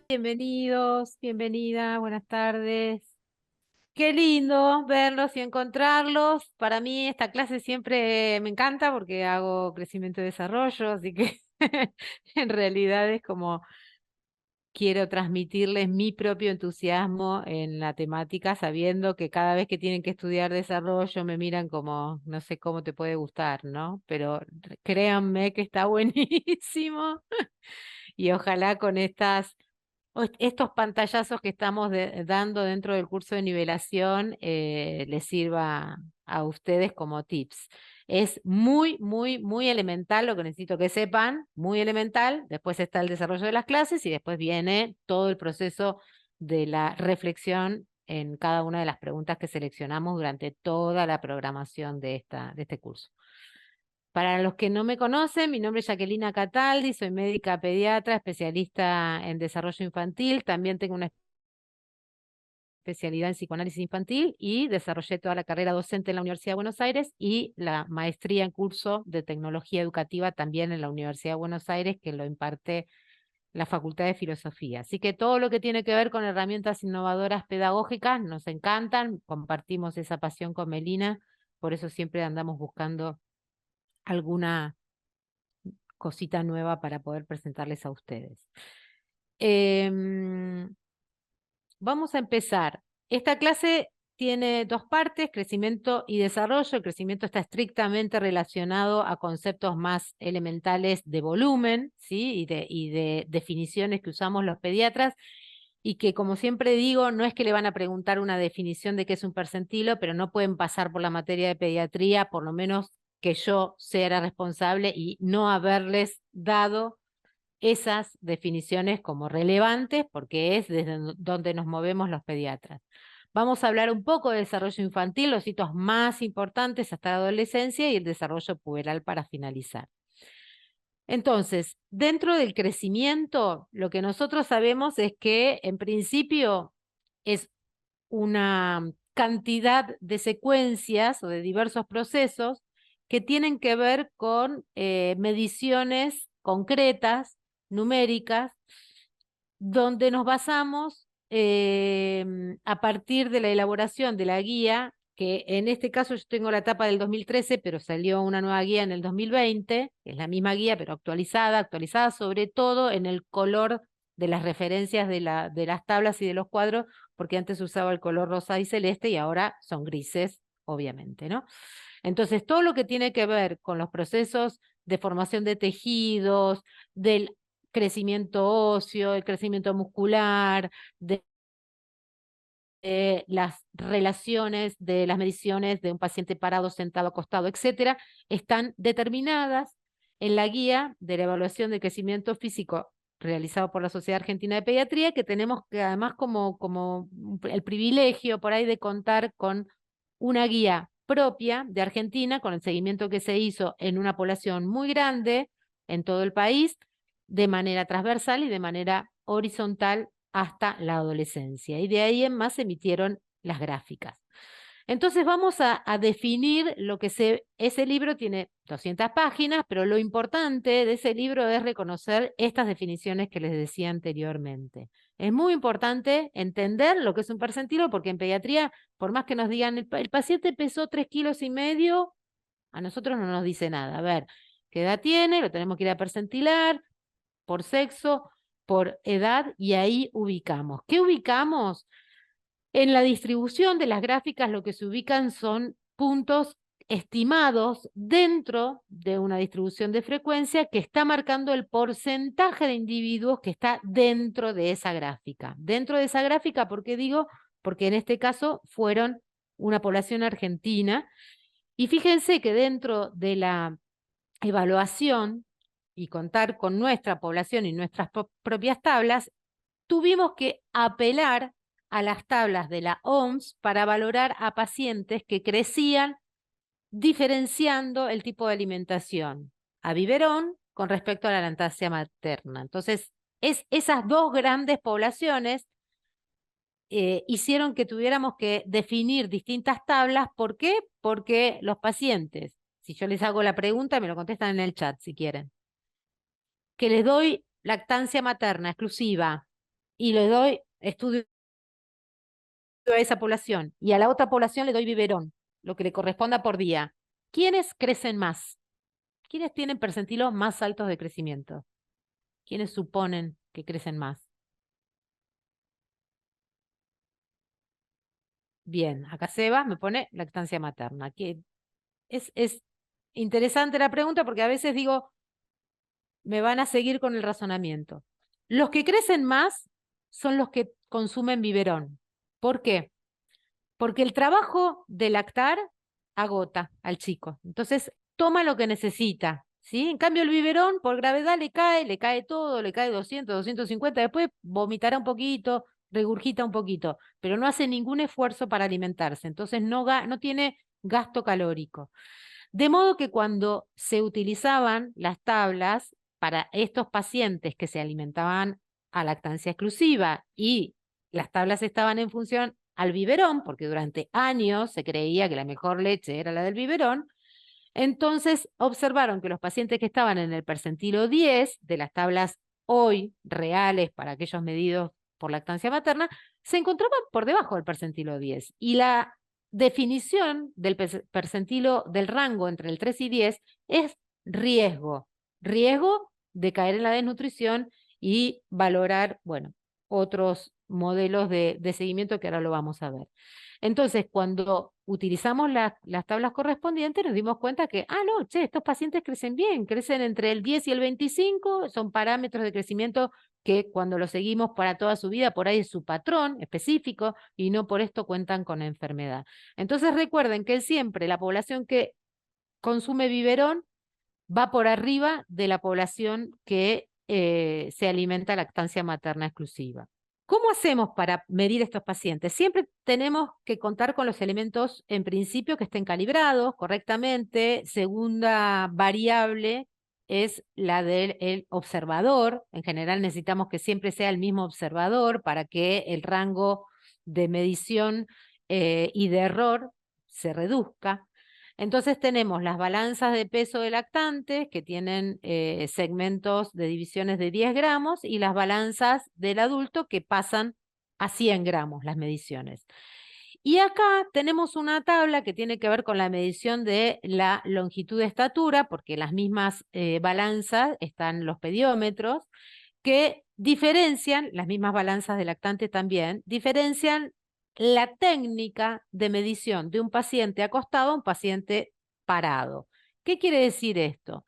Bienvenidos, bienvenida, buenas tardes. Qué lindo verlos y encontrarlos. Para mí esta clase siempre me encanta porque hago crecimiento y desarrollo, así que en realidad es como quiero transmitirles mi propio entusiasmo en la temática, sabiendo que cada vez que tienen que estudiar desarrollo me miran como, no sé cómo te puede gustar, ¿no? Pero créanme que está buenísimo y ojalá con estos pantallazos que estamos dando dentro del curso de nivelación les sirva a ustedes como tips. Es muy, muy, muy elemental lo que necesito que sepan, muy elemental. Después está el desarrollo de las clases y después viene todo el proceso de la reflexión en cada una de las preguntas que seleccionamos durante toda la programación de este curso. Para los que no me conocen, mi nombre es Jacquelina Cataldi, soy médica pediatra, especialista en desarrollo infantil. También tengo una especialidad en psicoanálisis infantil y desarrollé toda la carrera docente en la Universidad de Buenos Aires y la maestría en curso de tecnología educativa también en la Universidad de Buenos Aires, que lo imparte la Facultad de Filosofía. Así que todo lo que tiene que ver con herramientas innovadoras pedagógicas nos encantan, compartimos esa pasión con Melina, por eso siempre andamos buscando alguna cosita nueva para poder presentarles a ustedes. Vamos a empezar. Esta clase tiene dos partes, crecimiento y desarrollo. El crecimiento está estrictamente relacionado a conceptos más elementales de volumen, ¿sí? y de definiciones que usamos los pediatras, y que, como siempre digo, no es que le van a preguntar una definición de qué es un percentilo, pero no pueden pasar por la materia de pediatría, por lo menos que yo sea responsable y no haberles dado esas definiciones como relevantes, porque es desde donde nos movemos los pediatras. Vamos a hablar un poco de desarrollo infantil, los hitos más importantes hasta la adolescencia y el desarrollo puberal para finalizar. Entonces, dentro del crecimiento, lo que nosotros sabemos es que en principio es una cantidad de secuencias o de diversos procesos que tienen que ver con mediciones concretas, numéricas, donde nos basamos a partir de la elaboración de la guía, que en este caso yo tengo la etapa del 2013, pero salió una nueva guía en el 2020, que es la misma guía, pero actualizada sobre todo en el color de las referencias de las tablas y de los cuadros, porque antes usaba el color rosa y celeste y ahora son grises, obviamente, ¿no? Entonces, todo lo que tiene que ver con los procesos de formación de tejidos, del crecimiento óseo, el crecimiento muscular, de las relaciones de las mediciones de un paciente parado, sentado, acostado, etcétera, están determinadas en la guía de la evaluación de crecimiento físico realizado por la Sociedad Argentina de Pediatría, que tenemos que además como el privilegio por ahí de contar con una guía propia de Argentina, con el seguimiento que se hizo en una población muy grande en todo el país, de manera transversal y de manera horizontal hasta la adolescencia. Y de ahí en más se emitieron las gráficas. Entonces vamos a definir lo que ese libro tiene 200 páginas, pero lo importante de ese libro es reconocer estas definiciones que les decía anteriormente. Es muy importante entender lo que es un percentilo, porque en pediatría, por más que nos digan, el paciente pesó 3,5 kilos, a nosotros no nos dice nada. A ver, ¿qué edad tiene? Lo tenemos que ir a percentilar por sexo, por edad, y ahí ubicamos. ¿Qué ubicamos? En la distribución de las gráficas lo que se ubican son puntos estimados dentro de una distribución de frecuencia que está marcando el porcentaje de individuos que está dentro de esa gráfica. Dentro de esa gráfica, ¿por qué digo? Porque en este caso fueron una población argentina. Y fíjense que dentro de la evaluación y contar con nuestra población y nuestras propias tablas, tuvimos que apelar a las tablas de la OMS para valorar a pacientes que crecían diferenciando el tipo de alimentación a biberón con respecto a la lactancia materna. Entonces, esas dos grandes poblaciones hicieron que tuviéramos que definir distintas tablas. ¿Por qué? Porque los pacientes, si yo les hago la pregunta, me lo contestan en el chat si quieren, que les doy lactancia materna exclusiva y les doy estudio a esa población y a la otra población le doy biberón, lo que le corresponda por día, ¿quiénes crecen más? ¿Quiénes tienen percentilos más altos de crecimiento? ¿Quiénes suponen que crecen más? Bien, acá Seba me pone lactancia materna. Que es interesante la pregunta porque a veces digo, me van a seguir con el razonamiento. Los que crecen más son los que consumen biberón. ¿Por qué? Porque el trabajo de lactar agota al chico. Entonces, toma lo que necesita, ¿sí? En cambio, el biberón, por gravedad, le cae todo, le cae 200, 250, después vomitará un poquito, regurgita un poquito, pero no hace ningún esfuerzo para alimentarse. Entonces, no tiene gasto calórico. De modo que cuando se utilizaban las tablas para estos pacientes que se alimentaban a lactancia exclusiva y las tablas estaban en función al biberón, porque durante años se creía que la mejor leche era la del biberón, entonces observaron que los pacientes que estaban en el percentilo 10 de las tablas hoy reales para aquellos medidos por lactancia materna, se encontraban por debajo del percentilo 10. Y la definición del percentilo del rango entre el 3 y 10 es riesgo. Riesgo de caer en la desnutrición y valorar, bueno, otros modelos de seguimiento que ahora lo vamos a ver. Entonces, cuando utilizamos las tablas correspondientes, nos dimos cuenta que, no, che, estos pacientes crecen bien, crecen entre el 10 y el 25, son parámetros de crecimiento que cuando lo seguimos para toda su vida, por ahí es su patrón específico y no por esto cuentan con enfermedad. Entonces recuerden que siempre la población que consume biberón va por arriba de la población que se alimenta lactancia materna exclusiva. ¿Cómo hacemos para medir estos pacientes? Siempre tenemos que contar con los elementos, en principio, que estén calibrados correctamente. Segunda variable es la del observador. En general necesitamos que siempre sea el mismo observador para que el rango de medición y de error se reduzca. Entonces tenemos las balanzas de peso de lactantes que tienen segmentos de divisiones de 10 gramos y las balanzas del adulto que pasan a 100 gramos las mediciones. Y acá tenemos una tabla que tiene que ver con la medición de la longitud de estatura, porque en las mismas balanzas están los pediómetros, que diferencian, las mismas balanzas de lactantes también, diferencian la técnica de medición de un paciente acostado a un paciente parado. ¿Qué quiere decir esto?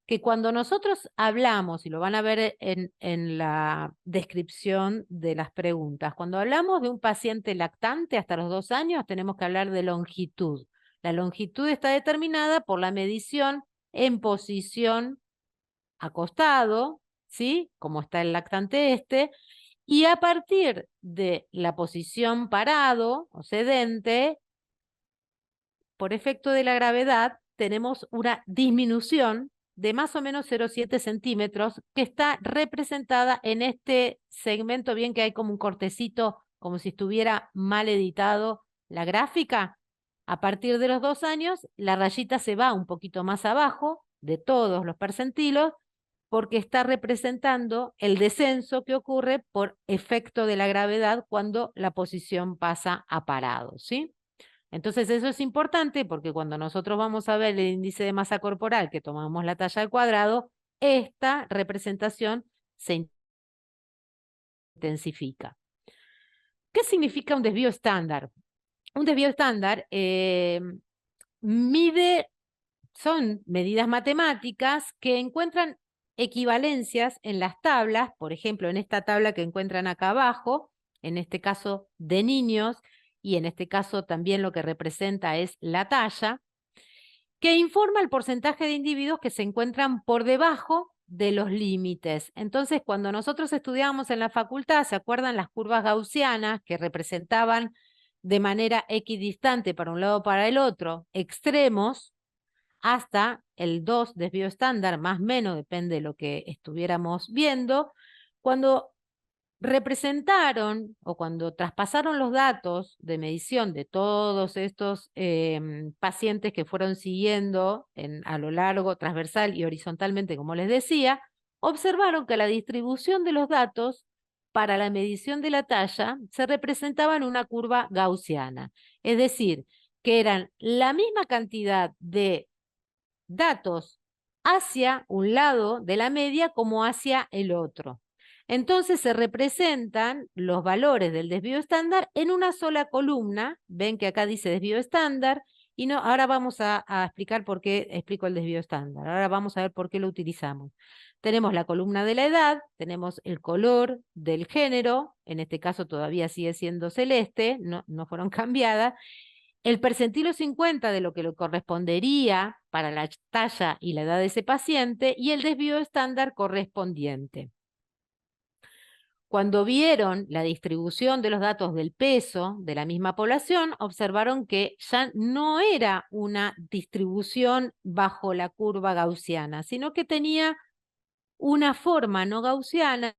Que cuando nosotros hablamos, y lo van a ver en la descripción de las preguntas, cuando hablamos de un paciente lactante hasta los 2 años, tenemos que hablar de longitud. La longitud está determinada por la medición en posición acostado, ¿sí? Como está el lactante y a partir de la posición parado o sedente, por efecto de la gravedad, tenemos una disminución de más o menos 0,7 centímetros que está representada en este segmento, bien que hay como un cortecito, como si estuviera mal editado la gráfica. A partir de los 2 años, la rayita se va un poquito más abajo de todos los percentilos porque está representando el descenso que ocurre por efecto de la gravedad cuando la posición pasa a parado, ¿sí? Entonces eso es importante porque cuando nosotros vamos a ver el índice de masa corporal que tomamos la talla al cuadrado, esta representación se intensifica. ¿Qué significa un desvío estándar? Un desvío estándar son medidas matemáticas que encuentran equivalencias en las tablas, por ejemplo, en esta tabla que encuentran acá abajo, en este caso de niños, y en este caso también lo que representa es la talla, que informa el porcentaje de individuos que se encuentran por debajo de los límites. Entonces, cuando nosotros estudiábamos en la facultad, ¿se acuerdan las curvas gaussianas que representaban de manera equidistante para un lado o para el otro extremos? Hasta el 2 desvío estándar, más o menos, depende de lo que estuviéramos viendo. Cuando representaron, o cuando traspasaron los datos de medición de todos estos pacientes que fueron siguiendo a lo largo, transversal y horizontalmente, como les decía, observaron que la distribución de los datos para la medición de la talla se representaba en una curva gaussiana. Es decir, que eran la misma cantidad de datos hacia un lado de la media como hacia el otro. Entonces se representan los valores del desvío estándar en una sola columna. Ven que acá dice desvío estándar y no, ahora vamos a explicar por qué explico el desvío estándar. Ahora vamos a ver por qué lo utilizamos. Tenemos la columna de la edad, tenemos el color del género, en este caso todavía sigue siendo celeste, no fueron cambiadas, el percentilo 50 de lo que le correspondería para la talla y la edad de ese paciente y el desvío estándar correspondiente. Cuando vieron la distribución de los datos del peso de la misma población, observaron que ya no era una distribución bajo la curva gaussiana, sino que tenía una forma no gaussiana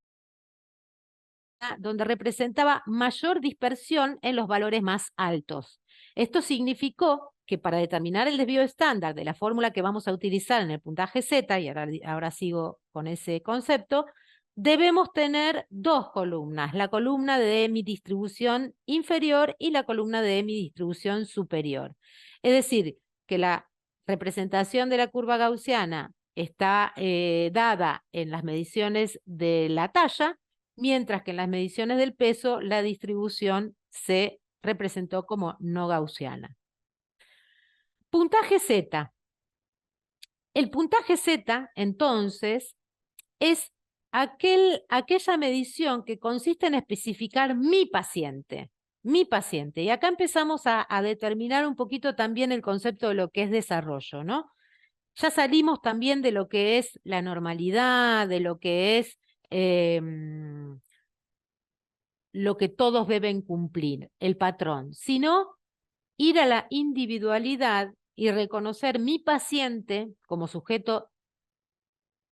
donde representaba mayor dispersión en los valores más altos. Esto significó que para determinar el desvío estándar de la fórmula que vamos a utilizar en el puntaje Z, y ahora sigo con ese concepto, debemos tener dos columnas, la columna de mi distribución inferior y la columna de mi distribución superior. Es decir, que la representación de la curva gaussiana está dada en las mediciones de la talla, mientras que en las mediciones del peso la distribución se representó como no gaussiana. Puntaje Z. El puntaje Z, entonces, es aquella medición que consiste en especificar mi paciente. Mi paciente. Y acá empezamos a determinar un poquito también el concepto de lo que es desarrollo, ¿no? Ya salimos también de lo que es la normalidad, de lo que es lo que todos deben cumplir, el patrón, sino ir a la individualidad y reconocer mi paciente como sujeto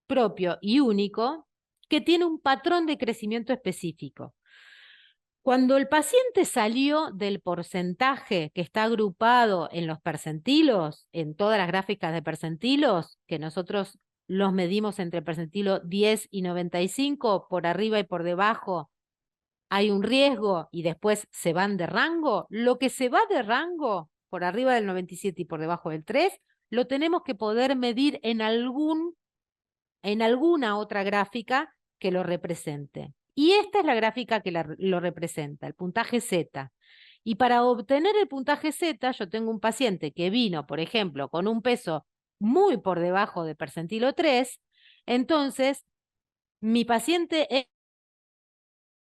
propio y único que tiene un patrón de crecimiento específico. Cuando el paciente salió del porcentaje que está agrupado en los percentilos, en todas las gráficas de percentilos, que nosotros los medimos entre percentilo 10 y 95, por arriba y por debajo, hay un riesgo y después se van de rango, lo que se va de rango por arriba del 97 y por debajo del 3, lo tenemos que poder medir en alguna otra gráfica que lo represente. Y esta es la gráfica que lo representa, el puntaje Z. Y para obtener el puntaje Z, yo tengo un paciente que vino, por ejemplo, con un peso muy por debajo de percentilo 3, entonces mi paciente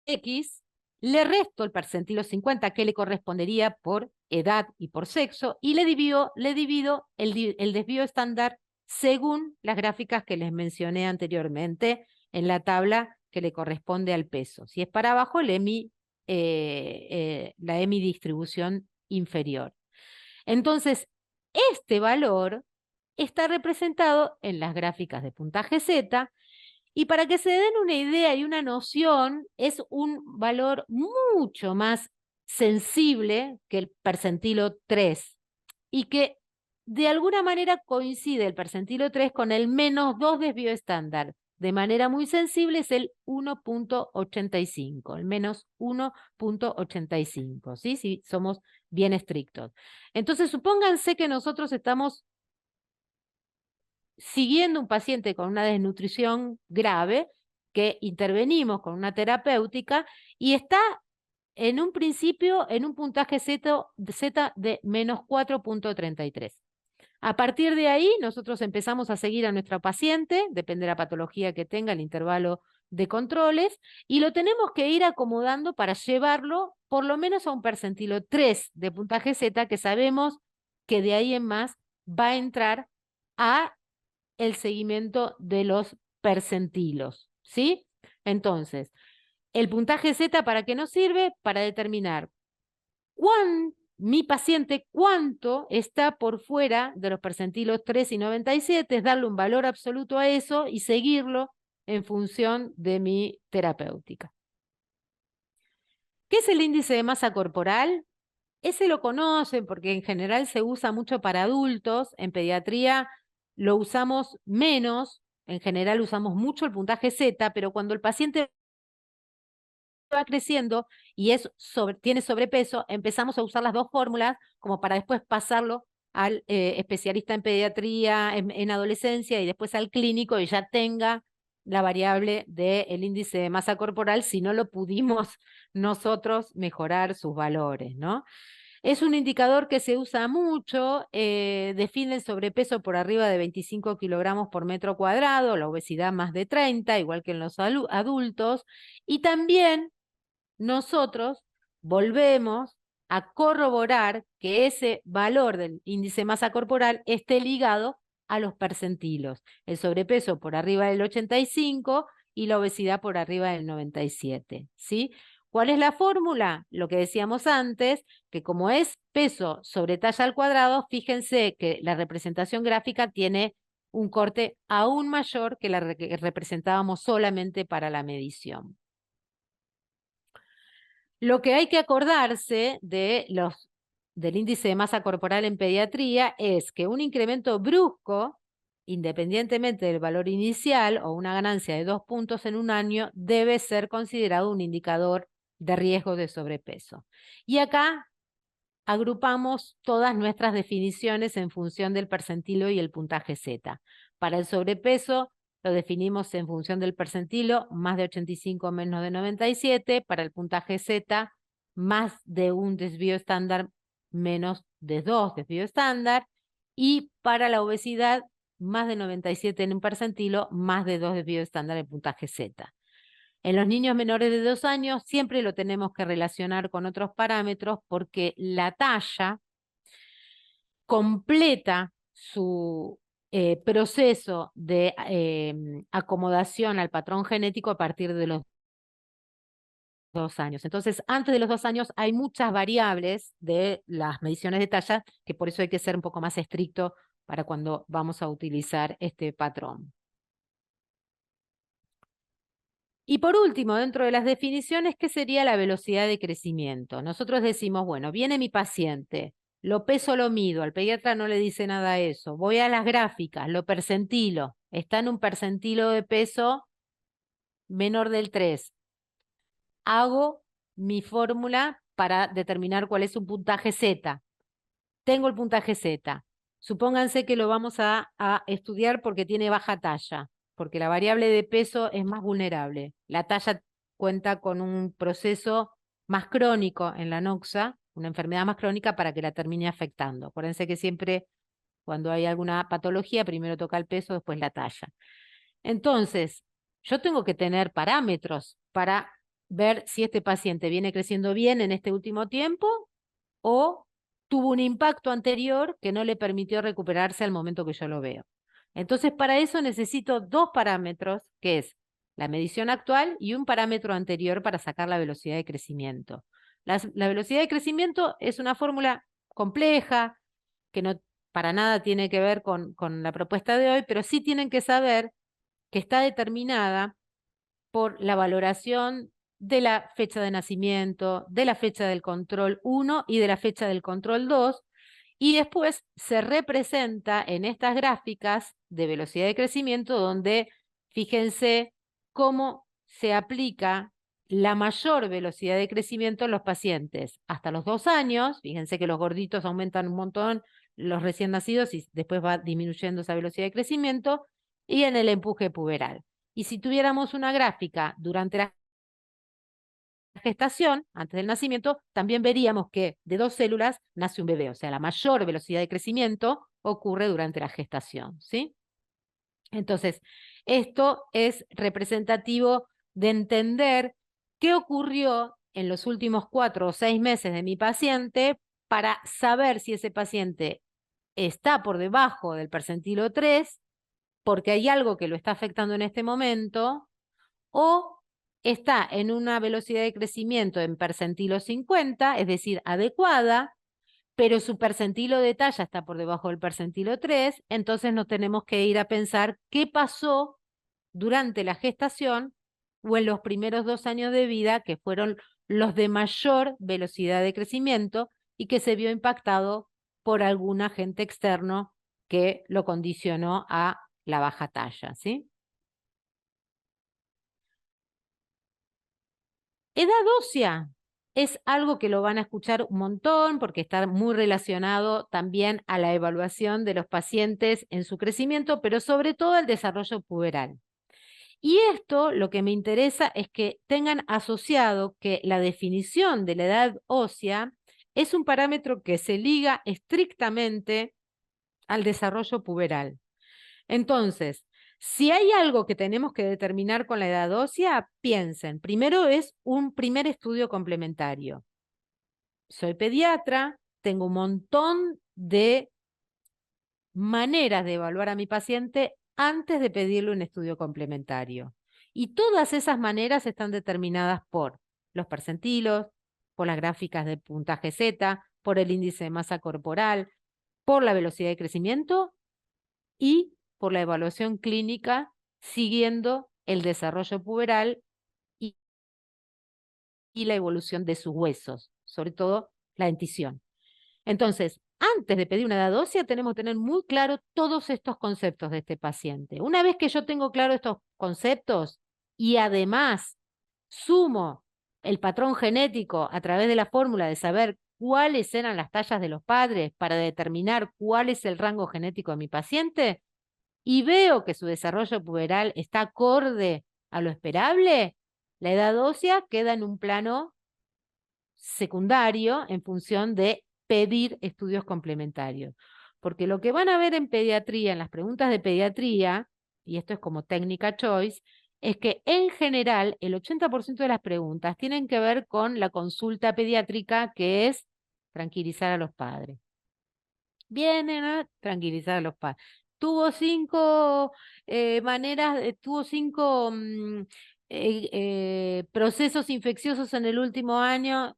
X, le resto el percentilo 50 que le correspondería por edad y por sexo y le divido el desvío estándar según las gráficas que les mencioné anteriormente en la tabla que le corresponde al peso. Si es para abajo, la EMI distribución inferior. Entonces, este valor está representado en las gráficas de puntaje Z. Y para que se den una idea y una noción, es un valor mucho más sensible que el percentilo 3 y que de alguna manera coincide el percentilo 3 con el -2 desvío estándar. De manera muy sensible es el 1.85, el menos 1.85, ¿sí? Si somos bien estrictos. Entonces, supónganse que nosotros estamos siguiendo un paciente con una desnutrición grave, que intervenimos con una terapéutica y está en un principio en un puntaje Z de menos 4.33. A partir de ahí, nosotros empezamos a seguir a nuestro paciente, depende de la patología que tenga, el intervalo de controles, y lo tenemos que ir acomodando para llevarlo por lo menos a un percentilo 3 de puntaje Z, que sabemos que de ahí en más va a entrar a el seguimiento de los percentilos, ¿sí? Entonces, el puntaje Z, ¿para qué nos sirve? Para determinar mi paciente cuánto está por fuera de los percentilos 3 y 97, es darle un valor absoluto a eso y seguirlo en función de mi terapéutica. ¿Qué es el índice de masa corporal? Ese lo conocen porque en general se usa mucho para adultos. En pediatría lo usamos menos. En general usamos mucho el puntaje Z, pero cuando el paciente va creciendo y tiene sobrepeso, empezamos a usar las dos fórmulas como para después pasarlo al especialista en pediatría, en adolescencia y después al clínico y ya tenga la variable del índice de masa corporal si no lo pudimos nosotros mejorar sus valores, ¿no? Es un indicador que se usa mucho, define el sobrepeso por arriba de 25 kilogramos por metro cuadrado, la obesidad más de 30, igual que en los adultos, y también nosotros volvemos a corroborar que ese valor del índice de masa corporal esté ligado a los percentilos. El sobrepeso por arriba del 85 y la obesidad por arriba del 97, ¿sí? ¿Cuál es la fórmula? Lo que decíamos antes, que como es peso sobre talla al cuadrado, fíjense que la representación gráfica tiene un corte aún mayor que la que representábamos solamente para la medición. Lo que hay que acordarse del índice de masa corporal en pediatría es que un incremento brusco, independientemente del valor inicial o una ganancia de 2 puntos en un año, debe ser considerado un indicador de riesgo de sobrepeso. Y acá agrupamos todas nuestras definiciones en función del percentilo y el puntaje Z. Para el sobrepeso lo definimos en función del percentilo, más de 85 menos de 97, para el puntaje Z, más de un desvío estándar menos de 2 desvío estándar, y para la obesidad, más de 97 en un percentilo, más de 2 desvío estándar en puntaje Z. En los niños menores de 2 años siempre lo tenemos que relacionar con otros parámetros porque la talla completa su proceso de acomodación al patrón genético a partir de los 2 años. Entonces, antes de los 2 años hay muchas variables de las mediciones de talla, que por eso hay que ser un poco más estricto para cuando vamos a utilizar este patrón. Y por último, dentro de las definiciones, ¿qué sería la velocidad de crecimiento? Nosotros decimos, bueno, viene mi paciente, lo peso, lo mido, al pediatra no le dice nada a eso, voy a las gráficas, lo percentilo, está en un percentilo de peso menor del 3. Hago mi fórmula para determinar cuál es un puntaje Z. Tengo el puntaje Z. Supónganse que lo vamos a estudiar porque tiene baja talla, porque la variable de peso es más vulnerable. La talla cuenta con un proceso más crónico en la noxa, una enfermedad más crónica para que la termine afectando. Acuérdense que siempre cuando hay alguna patología, primero toca el peso, después la talla. Entonces, yo tengo que tener parámetros para ver si este paciente viene creciendo bien en este último tiempo o tuvo un impacto anterior que no le permitió recuperarse al momento que yo lo veo. Entonces, para eso necesito 2 parámetros, que es la medición actual y un parámetro anterior para sacar la velocidad de crecimiento. La velocidad de crecimiento es una fórmula compleja, que no para nada tiene que ver con la propuesta de hoy, pero sí tienen que saber que está determinada por la valoración de la fecha de nacimiento, de la fecha del control 1 y de la fecha del control 2, y después se representa en estas gráficas de velocidad de crecimiento donde fíjense cómo se aplica la mayor velocidad de crecimiento en los pacientes hasta los 2 años. Fíjense que los gorditos aumentan un montón, los recién nacidos, y después va disminuyendo esa velocidad de crecimiento, y en el empuje puberal. Y si tuviéramos una gráfica durante la gestación, antes del nacimiento, también veríamos que de 2 células nace un bebé, o sea, la mayor velocidad de crecimiento ocurre durante la gestación, ¿sí? Entonces, esto es representativo de entender qué ocurrió en los últimos 4 o 6 meses de mi paciente para saber si ese paciente está por debajo del percentilo 3, porque hay algo que lo está afectando en este momento, o está en una velocidad de crecimiento en percentilo 50, es decir, adecuada, pero su percentilo de talla está por debajo del percentilo 3, entonces nos tenemos que ir a pensar qué pasó durante la gestación o en los primeros 2 años de vida, que fueron los de mayor velocidad de crecimiento y que se vio impactado por algún agente externo que lo condicionó a la baja talla, ¿sí? Edad ósea es algo que lo van a escuchar un montón porque está muy relacionado también a la evaluación de los pacientes en su crecimiento, pero sobre todo al desarrollo puberal. Y esto lo que me interesa es que tengan asociado que la definición de la edad ósea es un parámetro que se liga estrictamente al desarrollo puberal. Entonces, si hay algo que tenemos que determinar con la edad ósea, piensen, primero es un primer estudio complementario. Soy pediatra, tengo un montón de maneras de evaluar a mi paciente antes de pedirle un estudio complementario. Y todas esas maneras están determinadas por los percentilos, por las gráficas de puntaje Z, por el índice de masa corporal, por la velocidad de crecimiento y por la evaluación clínica siguiendo el desarrollo puberal y, y la evolución de sus huesos, sobre todo la dentición. Entonces, antes de pedir una edad ósea, tenemos que tener muy claro todos estos conceptos de este paciente. Una vez que yo tengo claro estos conceptos y además sumo el patrón genético a través de la fórmula de saber cuáles eran las tallas de los padres para determinar cuál es el rango genético de mi paciente, y veo que su desarrollo puberal está acorde a lo esperable, la edad ósea queda en un plano secundario en función de pedir estudios complementarios. Porque lo que van a ver en pediatría, en las preguntas de pediatría, y esto es como técnica choice, es que en general el 80% de las preguntas tienen que ver con la consulta pediátrica, que es tranquilizar a los padres. Vienen a tranquilizar a los padres. Tuvo cinco maneras, tuvo cinco procesos infecciosos en el último año.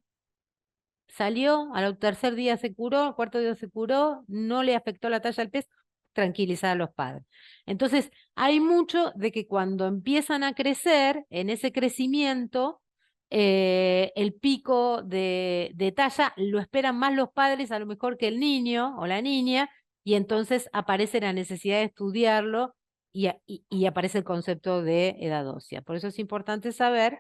Salió, al tercer día se curó, al cuarto día se curó, no le afectó la talla del pez, tranquilizar a los padres. Entonces, hay mucho de que cuando empiezan a crecer, en ese crecimiento, el pico de talla lo esperan más los padres a lo mejor que el niño o la niña, y entonces aparece la necesidad de estudiarlo y aparece el concepto de edad ósea. Por eso es importante saber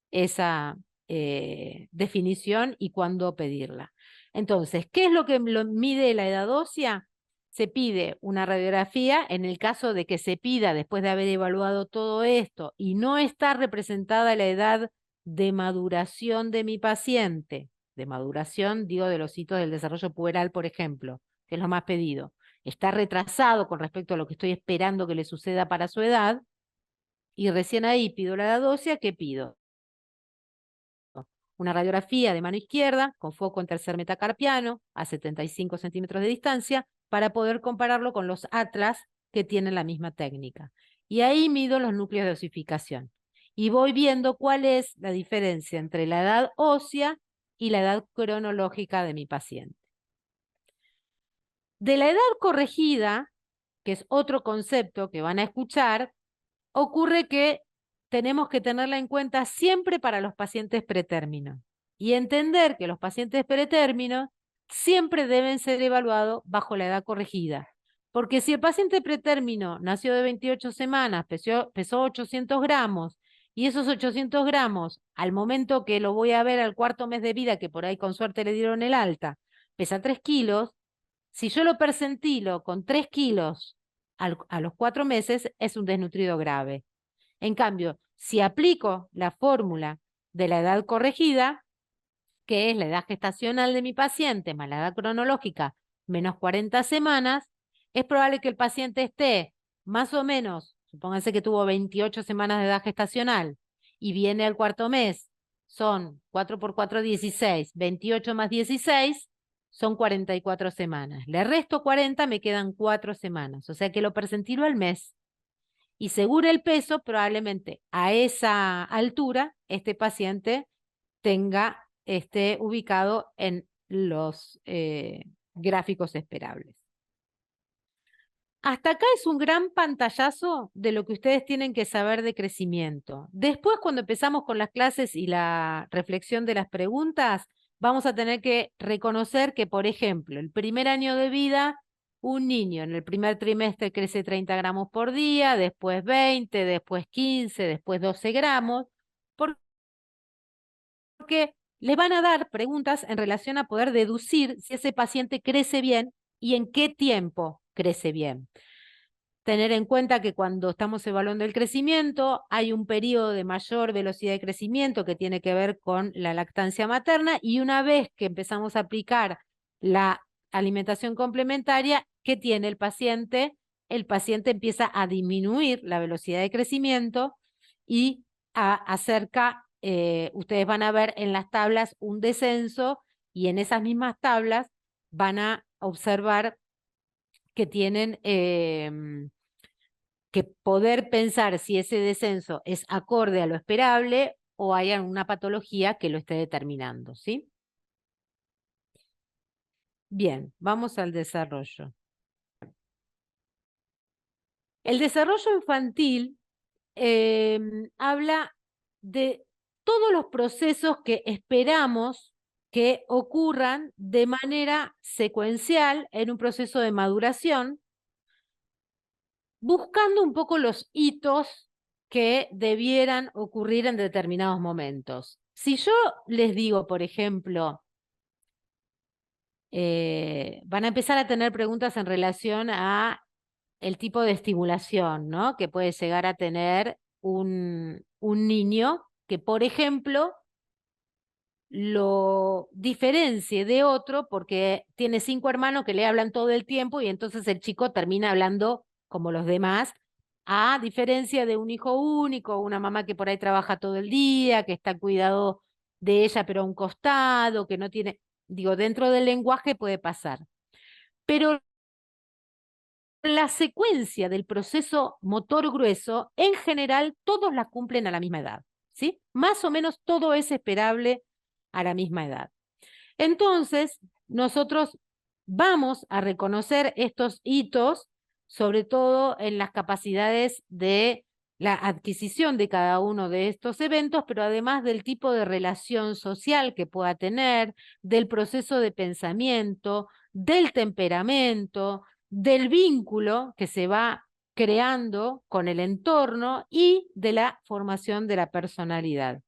esa definición y cuándo pedirla. Entonces, ¿qué es lo que mide la edad ósea? Se pide una radiografía en el caso de que se pida después de haber evaluado todo esto y no está representada la edad de maduración de mi paciente, de maduración, digo, de los hitos del desarrollo puberal, por ejemplo, que es lo más pedido, está retrasado con respecto a lo que estoy esperando que le suceda para su edad, y recién ahí pido la edad ósea, ¿qué pido? Una radiografía de mano izquierda con foco en tercer metacarpiano a 75 centímetros de distancia para poder compararlo con los atlas que tienen la misma técnica. Y ahí mido los núcleos de osificación. Y voy viendo cuál es la diferencia entre la edad ósea y la edad cronológica de mi paciente. De la edad corregida, que es otro concepto que van a escuchar, ocurre que tenemos que tenerla en cuenta siempre para los pacientes pretérminos y entender que los pacientes pretérminos siempre deben ser evaluados bajo la edad corregida. Porque si el paciente pretérmino nació de 28 semanas, pesó 800 gramos, y esos 800 gramos, al momento que lo voy a ver al cuarto mes de vida, que por ahí con suerte le dieron el alta, pesa 3 kilos, si yo lo percentilo con 3 kilos a los 4 meses, es un desnutrido grave. En cambio, si aplico la fórmula de la edad corregida, que es la edad gestacional de mi paciente más la edad cronológica menos 40 semanas, es probable que el paciente esté más o menos, supónganse que tuvo 28 semanas de edad gestacional y viene al cuarto mes, son 4 por 4, 16, 28 más 16, son 44 semanas. Le resto 40, me quedan 4 semanas, o sea que lo percentilo al mes. Y según el peso, probablemente a esa altura este paciente esté ubicado en los gráficos esperables. Hasta acá es un gran pantallazo de lo que ustedes tienen que saber de crecimiento. Después, cuando empezamos con las clases y la reflexión de las preguntas, vamos a tener que reconocer que, por ejemplo, el primer año de vida, un niño en el primer trimestre crece 30 gramos por día, después 20, después 15, después 12 gramos, porque les van a dar preguntas en relación a poder deducir si ese paciente crece bien y en qué tiempo crece bien. Tener en cuenta que cuando estamos evaluando el crecimiento, hay un periodo de mayor velocidad de crecimiento que tiene que ver con la lactancia materna, y una vez que empezamos a aplicar la alimentación complementaria, ¿qué tiene el paciente? El paciente empieza a disminuir la velocidad de crecimiento y ustedes van a ver en las tablas un descenso, y en esas mismas tablas van a observar que tienen que poder pensar si ese descenso es acorde a lo esperable o hay alguna patología que lo esté determinando, ¿sí? Bien, vamos al desarrollo. El desarrollo infantil habla de todos los procesos que esperamos que ocurran de manera secuencial en un proceso de maduración, buscando un poco los hitos que debieran ocurrir en determinados momentos. Si yo les digo, por ejemplo, van a empezar a tener preguntas en relación a el tipo de estimulación, ¿no?, que puede llegar a tener un niño que, por ejemplo, lo diferencie de otro porque tiene 5 hermanos que le hablan todo el tiempo y entonces el chico termina hablando como los demás, a diferencia de un hijo único, una mamá que por ahí trabaja todo el día, que está al cuidado de ella pero a un costado, que no tiene, digo, dentro del lenguaje puede pasar. Pero la secuencia del proceso motor grueso, en general, todos la cumplen a la misma edad, ¿sí? Más o menos todo es esperable a la misma edad. Entonces, nosotros vamos a reconocer estos hitos, sobre todo en las capacidades de la adquisición de cada uno de estos eventos, pero además del tipo de relación social que pueda tener, del proceso de pensamiento, del temperamento, del vínculo que se va creando con el entorno y de la formación de la personalidad.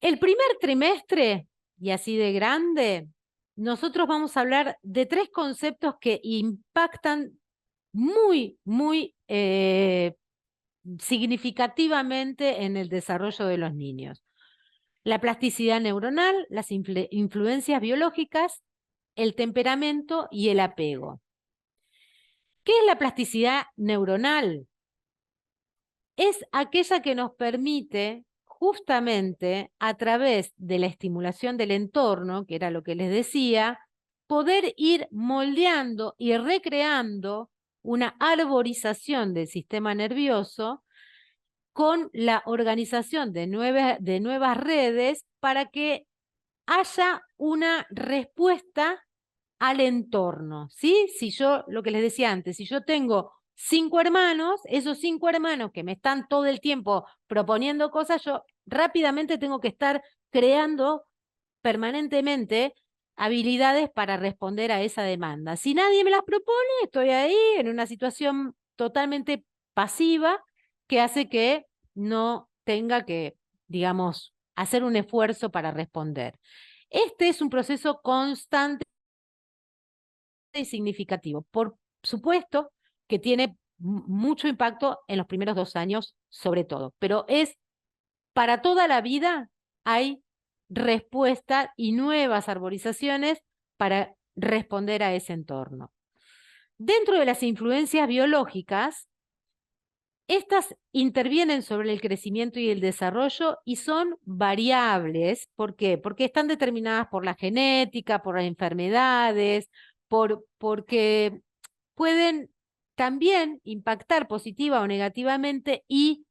El primer trimestre, y así de grande, nosotros vamos a hablar de 3 conceptos que impactan muy significativamente en el desarrollo de los niños. La plasticidad neuronal, las influencias biológicas, el temperamento y el apego. ¿Qué es la plasticidad neuronal? Es aquella que nos permite justamente a través de la estimulación del entorno, que era lo que les decía, poder ir moldeando y recreando una arborización del sistema nervioso con la organización de nuevas redes para que haya una respuesta al entorno, ¿sí? Si yo, lo que les decía antes, si yo tengo 5 hermanos, esos 5 hermanos que me están todo el tiempo proponiendo cosas, yo rápidamente tengo que estar creando permanentemente habilidades para responder a esa demanda. Si nadie me las propone, estoy ahí en una situación totalmente pasiva que hace que no tenga que, digamos, hacer un esfuerzo para responder. Este es un proceso constante y significativo. Por supuesto que tiene mucho impacto en los primeros 2 años, sobre todo, pero es para toda la vida. Hay respuesta y nuevas arborizaciones para responder a ese entorno. Dentro de las influencias biológicas, estas intervienen sobre el crecimiento y el desarrollo y son variables. ¿Por qué? Porque están determinadas por la genética, por las enfermedades, porque pueden también impactar positiva o negativamente y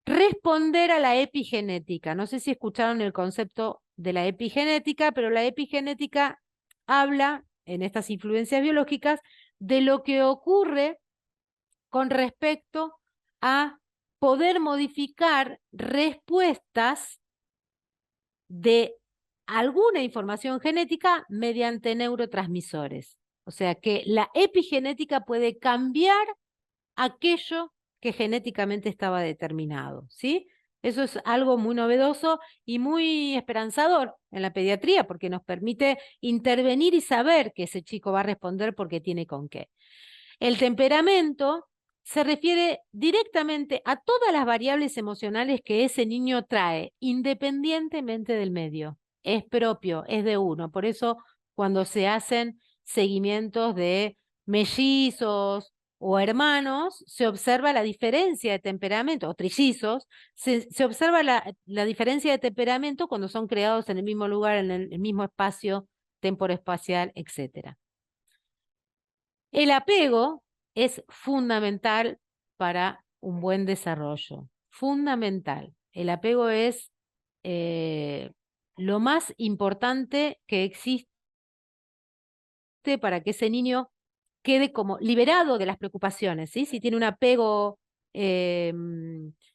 responder a la epigenética. No sé si escucharon el concepto de la epigenética, pero la epigenética habla en estas influencias biológicas de lo que ocurre con respecto a poder modificar respuestas de alguna información genética mediante neurotransmisores. O sea que la epigenética puede cambiar aquello que genéticamente estaba determinado, ¿sí? Eso es algo muy novedoso y muy esperanzador en la pediatría, porque nos permite intervenir y saber que ese chico va a responder porque tiene con qué. El temperamento se refiere directamente a todas las variables emocionales que ese niño trae, independientemente del medio. Es propio, es de uno. Por eso, cuando se hacen seguimientos de mellizos o hermanos, se observa la diferencia de temperamento, o trillizos, se observa la diferencia de temperamento cuando son creados en el mismo lugar, en el mismo espacio temporoespacial, etc. El apego es fundamental para un buen desarrollo, fundamental. El apego es lo más importante que existe para que ese niño quede como liberado de las preocupaciones, ¿sí? Si tiene un apego eh,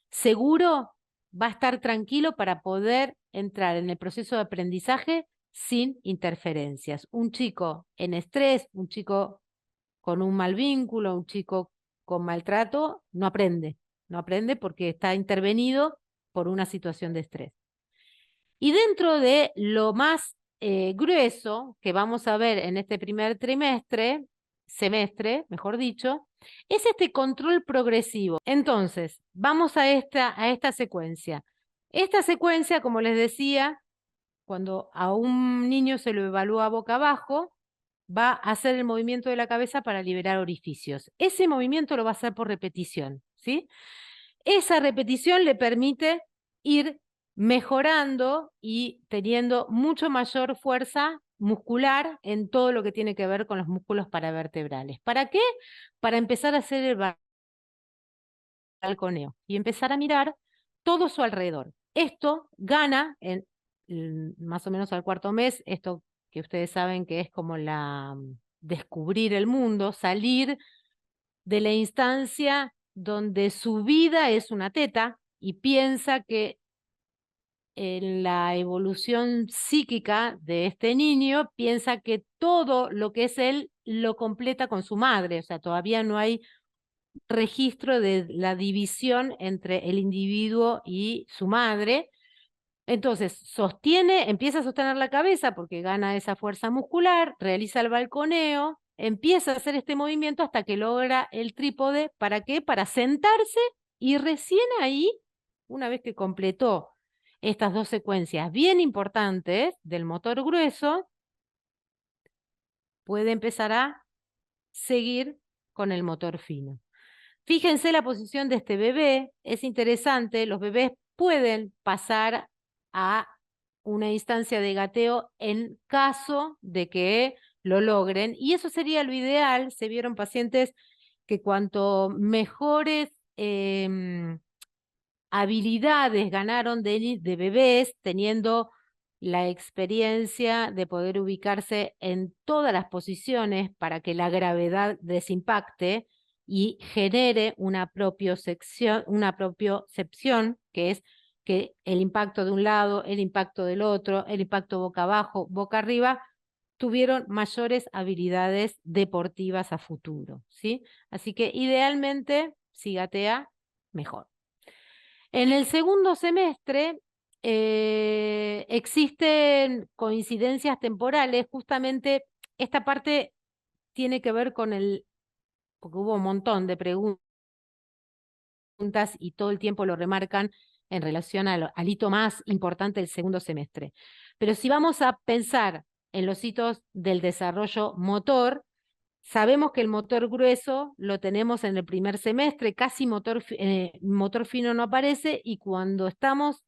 seguro, va a estar tranquilo para poder entrar en el proceso de aprendizaje sin interferencias. Un chico en estrés, un chico con un mal vínculo, un chico con maltrato, no aprende porque está intervenido por una situación de estrés. Y dentro de lo más grueso que vamos a ver en este primer semestre, mejor dicho, es este control progresivo. Entonces, vamos a esta secuencia. Esta secuencia, como les decía, cuando a un niño se lo evalúa boca abajo, va a hacer el movimiento de la cabeza para liberar orificios. Ese movimiento lo va a hacer por repetición, ¿sí? Esa repetición le permite ir mejorando y teniendo mucho mayor fuerza muscular en todo lo que tiene que ver con los músculos paravertebrales. ¿Para qué? Para empezar a hacer el balconeo y empezar a mirar todo su alrededor. Esto gana más o menos al cuarto mes, esto que ustedes saben que es como descubrir el mundo, salir de la instancia donde su vida es una teta y piensa que en la evolución psíquica de este niño, piensa que todo lo que es él lo completa con su madre, o sea, todavía no hay registro de la división entre el individuo y su madre. Entonces, empieza a sostener la cabeza porque gana esa fuerza muscular, realiza el balconeo, empieza a hacer este movimiento hasta que logra el trípode. ¿Para qué? Para sentarse y recién ahí, una vez que completó estas dos secuencias bien importantes del motor grueso, puede empezar a seguir con el motor fino. Fíjense la posición de este bebé, es interesante, los bebés pueden pasar a una instancia de gateo en caso de que lo logren, y eso sería lo ideal. Se vieron pacientes que cuanto mejores habilidades ganaron de bebés, teniendo la experiencia de poder ubicarse en todas las posiciones para que la gravedad desimpacte y genere una propiocepción, que es que el impacto de un lado, el impacto del otro, el impacto boca abajo, boca arriba, tuvieron mayores habilidades deportivas a futuro, ¿sí? Así que idealmente, si gatea, mejor. En el segundo semestre existen coincidencias temporales, justamente esta parte tiene que ver con porque hubo un montón de preguntas y todo el tiempo lo remarcan en relación al hito más importante del segundo semestre. Pero si vamos a pensar en los hitos del desarrollo motor, sabemos que el motor grueso lo tenemos en el primer semestre, casi motor fino no aparece, y cuando estamos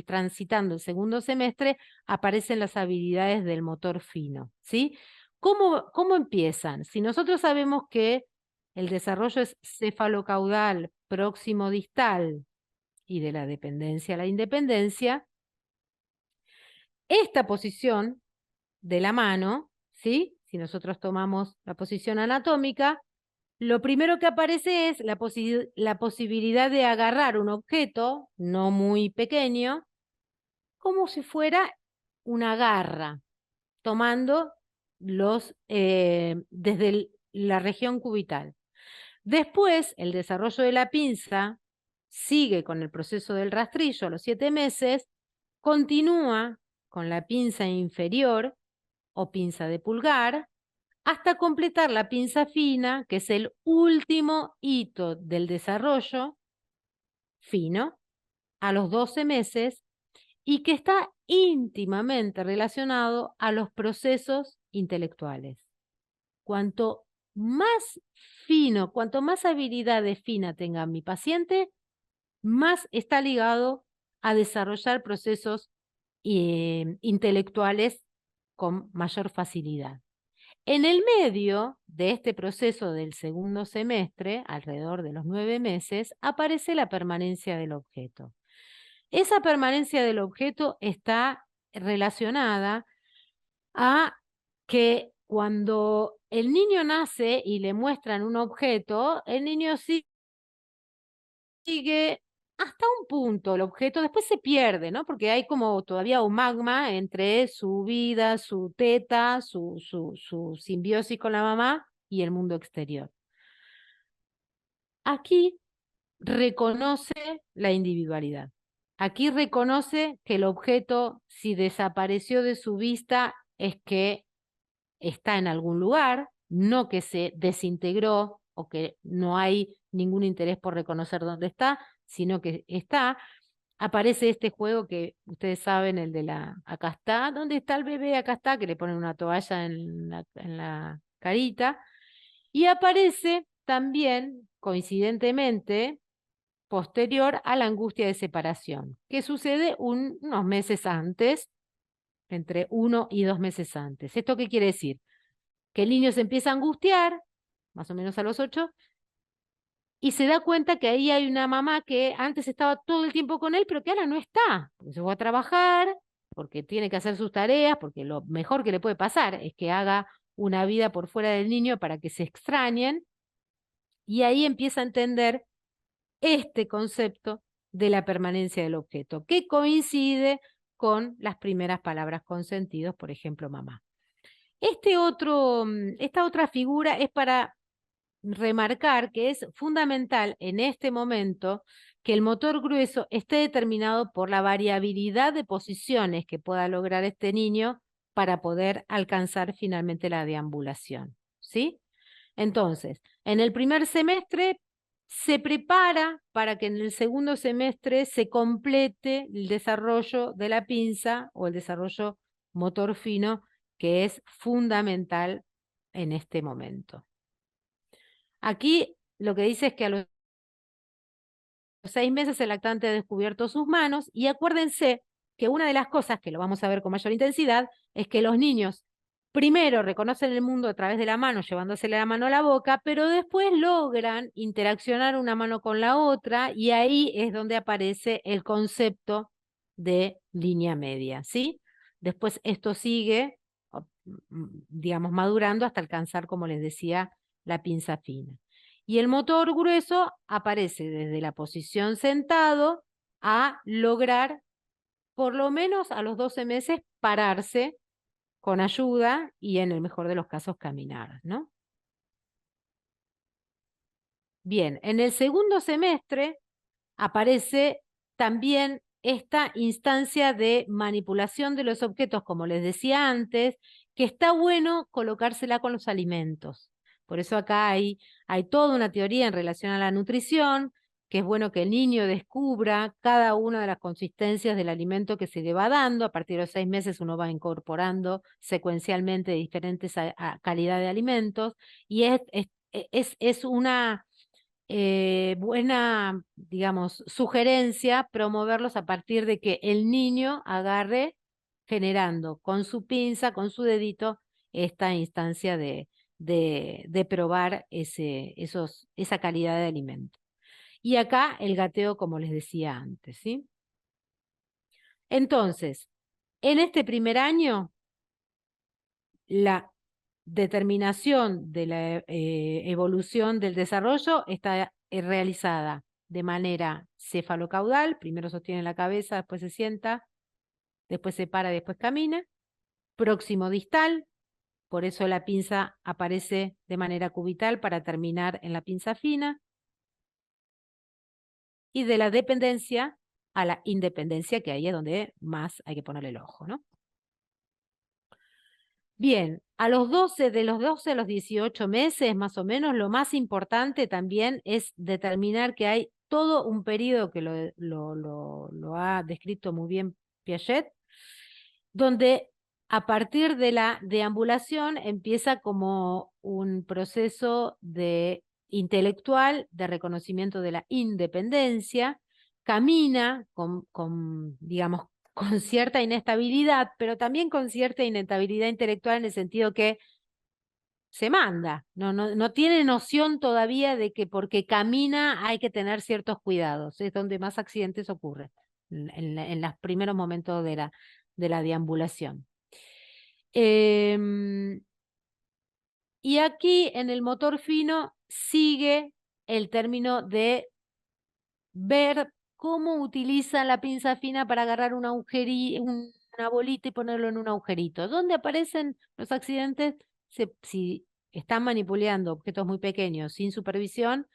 transitando el segundo semestre, aparecen las habilidades del motor fino, ¿sí? ¿Cómo empiezan? Si nosotros sabemos que el desarrollo es cefalocaudal, próximo distal y de la dependencia a la independencia, esta posición de la mano, ¿sí? si nosotros tomamos la posición anatómica, lo primero que aparece es la posibilidad de agarrar un objeto no muy pequeño, como si fuera una garra, tomando desde la región cubital. Después, el desarrollo de la pinza sigue con el proceso del rastrillo a los 7 meses, continúa con la pinza inferior o pinza de pulgar, hasta completar la pinza fina, que es el último hito del desarrollo fino, a los 12 meses, y que está íntimamente relacionado a los procesos intelectuales. Cuanto más fino, cuanto más habilidades finas tenga mi paciente, más está ligado a desarrollar procesos intelectuales con mayor facilidad. En el medio de este proceso del segundo semestre, alrededor de los 9 meses, aparece la permanencia del objeto. Esa permanencia del objeto está relacionada a que cuando el niño nace y le muestran un objeto, el niño sigue hasta un punto el objeto, después se pierde, ¿no? Porque hay como todavía un magma entre su vida, su teta, su simbiosis con la mamá y el mundo exterior. Aquí reconoce la individualidad. Aquí reconoce que el objeto, si desapareció de su vista, es que está en algún lugar, no que se desintegró o que no hay ningún interés por reconocer dónde está, sino que está. Aparece este juego que ustedes saben, el de acá está, ¿dónde está el bebé? Acá está, que le ponen una toalla en la carita. Y aparece también, coincidentemente, posterior a la angustia de separación, que sucede unos meses antes, entre 1 y 2 meses antes. ¿Esto qué quiere decir? Que el niño se empieza a angustiar, más o menos a los 8, y se da cuenta que ahí hay una mamá que antes estaba todo el tiempo con él, pero que ahora no está, porque se fue a trabajar, porque tiene que hacer sus tareas, porque lo mejor que le puede pasar es que haga una vida por fuera del niño para que se extrañen, y ahí empieza a entender este concepto de la permanencia del objeto, que coincide con las primeras palabras con sentidos, por ejemplo, mamá. Esta otra figura es para remarcar que es fundamental en este momento que el motor grueso esté determinado por la variabilidad de posiciones que pueda lograr este niño para poder alcanzar finalmente la deambulación, ¿sí? Entonces, en el primer semestre se prepara para que en el segundo semestre se complete el desarrollo de la pinza o el desarrollo motor fino, que es fundamental en este momento. Aquí lo que dice es que a los 6 meses el lactante ha descubierto sus manos, y acuérdense que una de las cosas que lo vamos a ver con mayor intensidad es que los niños primero reconocen el mundo a través de la mano, llevándosele la mano a la boca, pero después logran interaccionar una mano con la otra, y ahí es donde aparece el concepto de línea media, ¿sí? Después esto sigue, digamos, madurando hasta alcanzar, como les decía, la pinza fina. Y el motor grueso aparece desde la posición sentado a lograr, por lo menos a los 12 meses, pararse con ayuda y, en el mejor de los casos, caminar, ¿no? Bien, en el segundo semestre aparece también esta instancia de manipulación de los objetos, como les decía antes, que está bueno colocársela con los alimentos. Por eso acá hay toda una teoría en relación a la nutrición, que es bueno que el niño descubra cada una de las consistencias del alimento que se le va dando. A partir de los 6 meses uno va incorporando secuencialmente diferentes calidad de alimentos, y es una buena, digamos, sugerencia promoverlos a partir de que el niño agarre generando con su pinza, con su dedito, esta instancia de probar esa calidad de alimento. Y acá el gateo, como les decía antes, ¿sí? Entonces, en este primer año, la determinación de la evolución del desarrollo está realizada de manera cefalocaudal, primero sostiene la cabeza, después se sienta, después se para, después camina, próximo distal, por eso la pinza aparece de manera cubital para terminar en la pinza fina, y de la dependencia a la independencia, que ahí es donde más hay que ponerle el ojo, ¿no? Bien, de los 12 a los 18 meses, más o menos, lo más importante también es determinar que hay todo un periodo que lo ha descrito muy bien Piaget, donde a partir de la deambulación empieza como un proceso de intelectual de reconocimiento de la independencia, camina digamos, con cierta inestabilidad, pero también con cierta inestabilidad intelectual en el sentido que se manda, no tiene noción todavía de que porque camina hay que tener ciertos cuidados, es donde más accidentes ocurren, en los primeros momentos de la deambulación. Y aquí en el motor fino sigue el término de ver cómo utiliza la pinza fina para agarrar una bolita y ponerlo en un agujerito. ¿Dónde aparecen los accidentes? Si están manipulando objetos muy pequeños sin supervisión,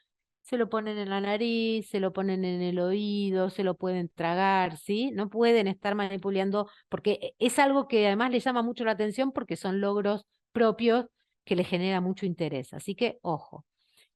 se lo ponen en la nariz, se lo ponen en el oído, se lo pueden tragar, ¿sí? No pueden estar manipulando, porque es algo que además le llama mucho la atención porque son logros propios que le genera mucho interés. Así que, ojo.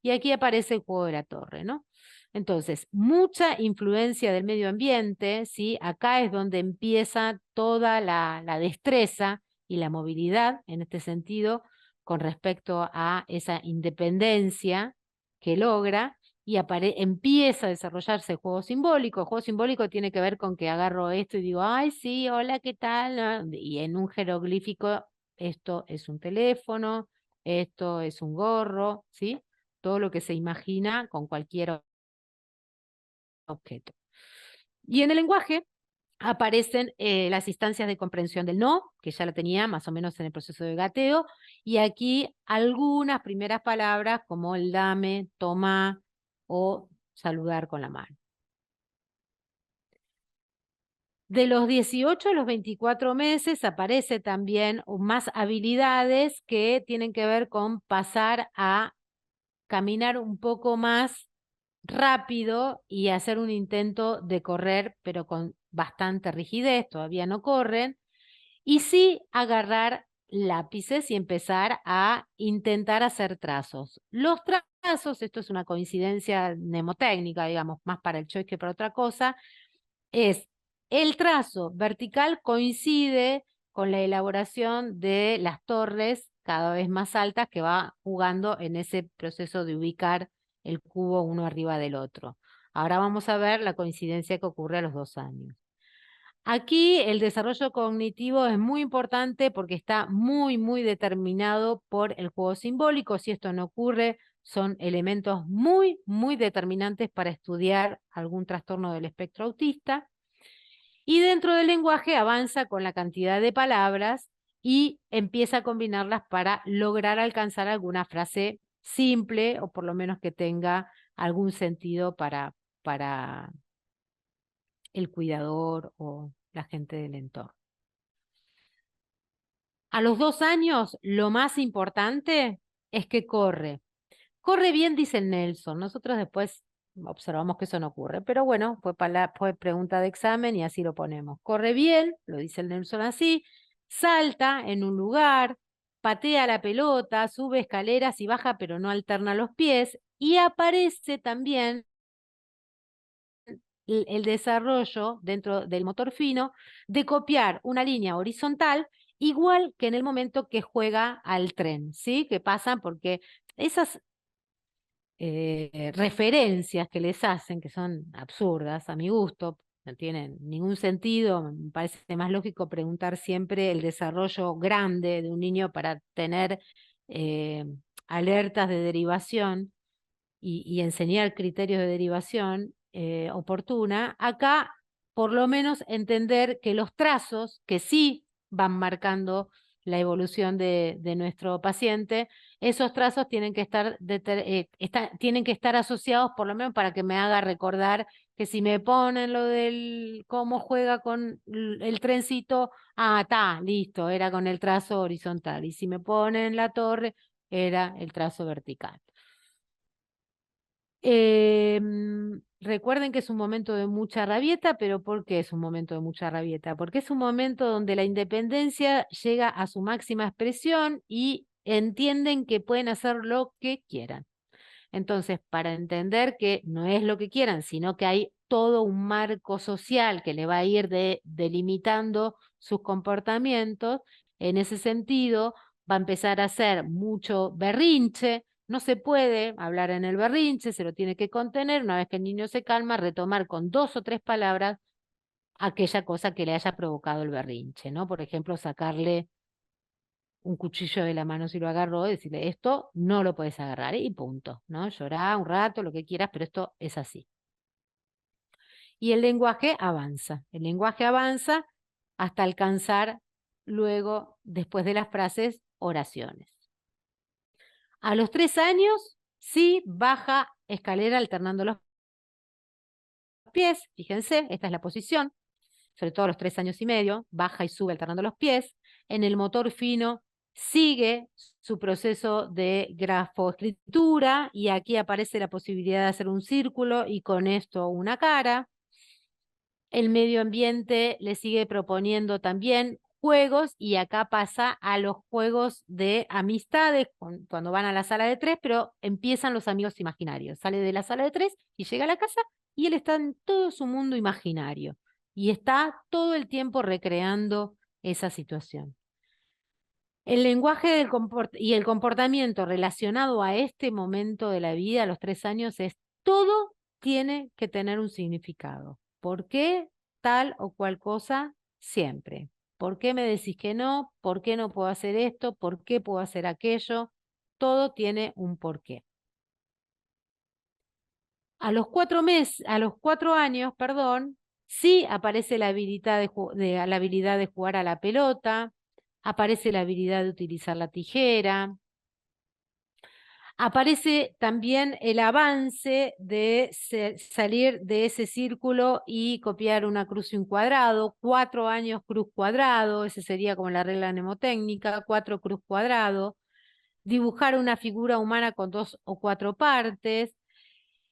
Y aquí aparece el juego de la torre, ¿no? Entonces, mucha influencia del medio ambiente, ¿sí? Acá es donde empieza toda la destreza y la movilidad, en este sentido, con respecto a esa independencia que logra, y empieza a desarrollarse el juego simbólico. El juego simbólico tiene que ver con que agarro esto y digo, ay, sí, hola, ¿qué tal? Y en un jeroglífico, esto es un teléfono, esto es un gorro, ¿sí? Todo lo que se imagina con cualquier objeto. Y en el lenguaje aparecen las instancias de comprensión del no, que ya la tenía más o menos en el proceso de gateo, y aquí algunas primeras palabras como el dame, toma o saludar con la mano. De los 18 a los 24 meses aparece también más habilidades que tienen que ver con pasar a caminar un poco más rápido y hacer un intento de correr, pero con bastante rigidez, todavía no corren, y sí agarrar lápices y empezar a intentar hacer trazos. Los trazos, esto es una coincidencia mnemotécnica, digamos, más para el choice que para otra cosa, es el trazo vertical coincide con la elaboración de las torres cada vez más altas que va jugando en ese proceso de ubicar el cubo uno arriba del otro. Ahora vamos a ver la coincidencia que ocurre a los 2 años. Aquí el desarrollo cognitivo es muy importante porque está muy determinado por el juego simbólico. Si esto no ocurre, son elementos muy determinantes para estudiar algún trastorno del espectro autista. Y dentro del lenguaje avanza con la cantidad de palabras y empieza a combinarlas para lograr alcanzar alguna frase simple o por lo menos que tenga algún sentido para el cuidador o la gente del entorno. A los 2 años, lo más importante es que corre. Corre bien, dice Nelson. Nosotros después observamos que eso no ocurre. Pero bueno, fue pregunta de examen y así lo ponemos. Corre bien, lo dice el Nelson así, salta en un lugar, patea la pelota, sube escaleras y baja, pero no alterna los pies. Y aparece también el desarrollo dentro del motor fino de copiar una línea horizontal igual que en el momento que juega al tren, ¿sí? Que pasan porque esas referencias que les hacen, que son absurdas a mi gusto, no tienen ningún sentido, me parece más lógico preguntar siempre el desarrollo grande de un niño para tener eh, alertas de derivación y enseñar criterios de derivación oportuna. Acá, por lo menos, entender que los trazos que sí van marcando la evolución de nuestro paciente, esos trazos tienen que estar, tienen que estar asociados por lo menos para que me haga recordar que si me ponen lo del cómo juega con el trencito, está, listo, era con el trazo horizontal. Y si me ponen la torre, era el trazo vertical. Recuerden que es un momento de mucha rabieta, pero ¿por qué es un momento de mucha rabieta? Porque es un momento donde la independencia llega a su máxima expresión y entienden que pueden hacer lo que quieran. Entonces, para entender que no es lo que quieran, sino que hay todo un marco social que le va a ir delimitando sus comportamientos, en ese sentido va a empezar a hacer mucho berrinche. No se puede hablar en el berrinche, se lo tiene que contener. Una vez que el niño se calma, retomar con 2 o 3 palabras aquella cosa que le haya provocado el berrinche, ¿no? Por ejemplo, sacarle un cuchillo de la mano si lo agarró, y decirle, esto no lo puedes agarrar, y punto, ¿no? Llorá un rato, lo que quieras, pero esto es así. Y el lenguaje avanza hasta alcanzar luego, después de las frases, oraciones. A los 3 años, sí baja escalera alternando los pies, fíjense, esta es la posición, sobre todo a los 3 años y medio, baja y sube alternando los pies. En el motor fino sigue su proceso de grafoescritura y aquí aparece la posibilidad de hacer un círculo y con esto una cara. El medio ambiente le sigue proponiendo también juegos y acá pasa a los juegos de amistades cuando van a la sala de 3, pero empiezan los amigos imaginarios. Sale de la sala de 3 y llega a la casa y él está en todo su mundo imaginario y está todo el tiempo recreando esa situación. El lenguaje y el comportamiento relacionado a este momento de la vida, a los 3 años, es todo tiene que tener un significado. ¿Por qué tal o cual cosa? Siempre. ¿Por qué me decís que no? ¿Por qué no puedo hacer esto? ¿Por qué puedo hacer aquello? Todo tiene un porqué. A los 4 años, perdón, sí aparece la habilidad la habilidad de jugar a la pelota, aparece la habilidad de utilizar la tijera, aparece también el avance de salir de ese círculo y copiar una cruz y un cuadrado. 4 años cruz cuadrado, esa sería como la regla mnemotécnica, 4 cruz cuadrado. Dibujar una figura humana con 2 o 4 partes.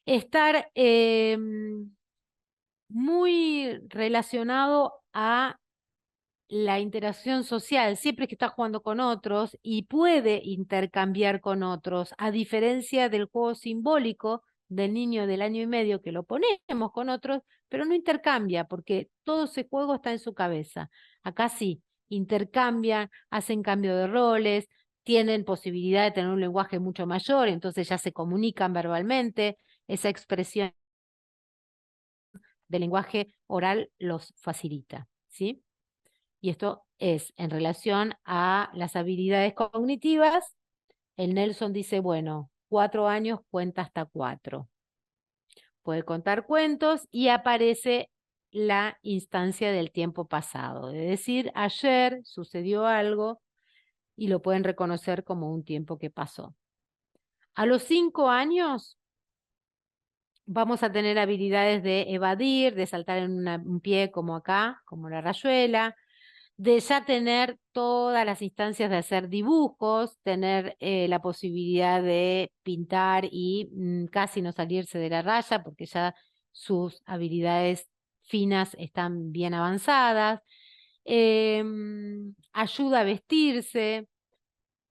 Estar muy relacionado a la interacción social, siempre que está jugando con otros y puede intercambiar con otros, a diferencia del juego simbólico del niño del año y medio que lo ponemos con otros, pero no intercambia porque todo ese juego está en su cabeza. Acá sí, intercambian, hacen cambio de roles, tienen posibilidad de tener un lenguaje mucho mayor, entonces ya se comunican verbalmente, esa expresión del lenguaje oral los facilita, ¿sí? Y esto es en relación a las habilidades cognitivas. El Nelson dice, bueno, 4 años cuenta hasta 4. Puede contar cuentos y aparece la instancia del tiempo pasado. De decir, ayer sucedió algo y lo pueden reconocer como un tiempo que pasó. A los 5 años vamos a tener habilidades de evadir, de saltar en un pie como acá, como la rayuela, de ya tener todas las instancias de hacer dibujos, tener la posibilidad de pintar y casi no salirse de la raya porque ya sus habilidades finas están bien avanzadas. Ayuda a vestirse,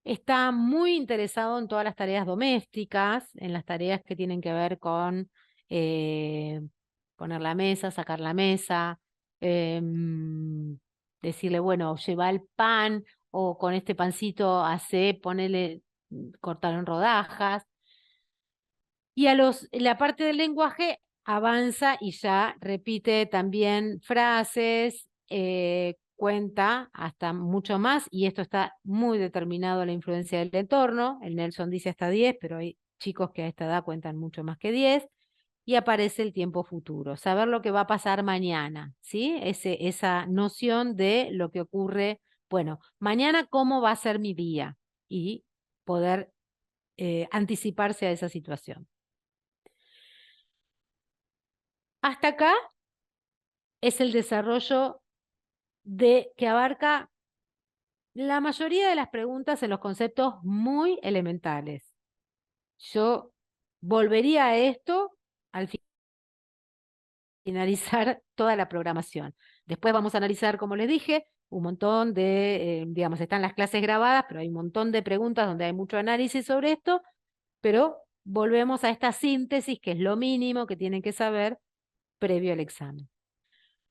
está muy interesado en todas las tareas domésticas, en las tareas que tienen que ver con eh, poner la mesa, sacar la mesa, decirle, bueno, lleva el pan o con este pancito ponele, cortar en rodajas. Y la parte del lenguaje avanza y ya repite también frases, cuenta hasta mucho más, y esto está muy determinado a la influencia del entorno. El Nelson dice hasta 10, pero hay chicos que a esta edad cuentan mucho más que 10. Y aparece el tiempo futuro, saber lo que va a pasar mañana, ¿sí? Esa noción de lo que ocurre bueno, mañana cómo va a ser mi día y poder anticiparse a esa situación. Hasta acá es el desarrollo que abarca la mayoría de las preguntas en los conceptos muy elementales. Yo volvería a esto al finalizar toda la programación. Después vamos a analizar, como les dije, un montón de, digamos, están las clases grabadas, pero hay un montón de preguntas donde hay mucho análisis sobre esto, pero volvemos a esta síntesis, que es lo mínimo que tienen que saber previo al examen.